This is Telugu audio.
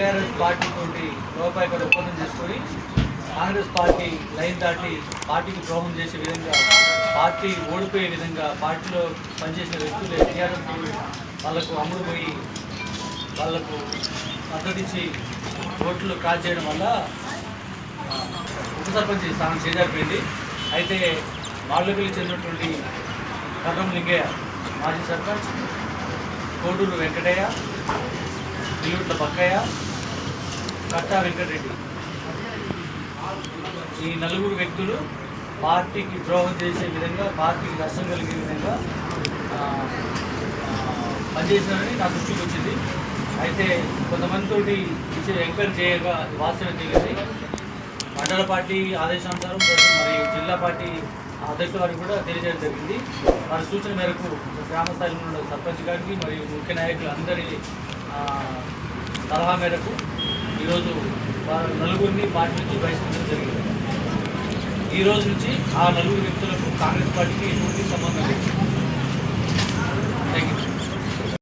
టీఆర్ఎస్ పార్టీ తోటి లోపాయకర ఒప్పందం చేసుకొని కాంగ్రెస్ పార్టీ లైన్ దాటి పార్టీకి ద్రోహం చేసే విధంగా, పార్టీ ఓడిపోయే విధంగా పార్టీలో పనిచేసిన వ్యక్తులు టీఆర్ఎస్ వాళ్ళకు అమ్ముడు పోయి వాళ్లకు మద్దతిచ్చి ఓట్లు కాల్చేయడం వల్ల ఉప సర్పంచ్ స్థానం చేజారిపోయింది. అయితే మాళ్ళపల్లి చెందినటువంటి కర్రం లింగయ్య మాజీ సర్పంచ్, కోడూరు వెంకటయ్య, ఇల్లుట్ల బక్కయ్య, కట్టా వెంకటరెడ్డి, ఈ నలుగురు వ్యక్తులు పార్టీకి ద్రోహం చేసే విధంగా, పార్టీకి నష్టం కలిగే విధంగా పనిచేసినారని నా దృష్టికి వచ్చింది. అయితే కొంతమందితోటి ఎంక్వైరీ చేయగా వాస్తవం తెలియదు. మండల పార్టీ ఆదేశానుసారం మరియు జిల్లా పార్టీ అధ్యక్షుల వారికి కూడా తెలియజేయడం జరిగింది. వారి సూచన మేరకు గ్రామ స్థాయిలో ఉన్న సర్పంచ్ గారికి మరియు ముఖ్య నాయకులు అందరి సలహా మేరకు ఈరోజు వారు నలుగురిని పార్టీ నుంచి బహిష్కరించడం జరిగింది. ఈ రోజు నుంచి ఆ నలుగురు వ్యక్తులకు కాంగ్రెస్ పార్టీకి ఎటువంటి సంబంధం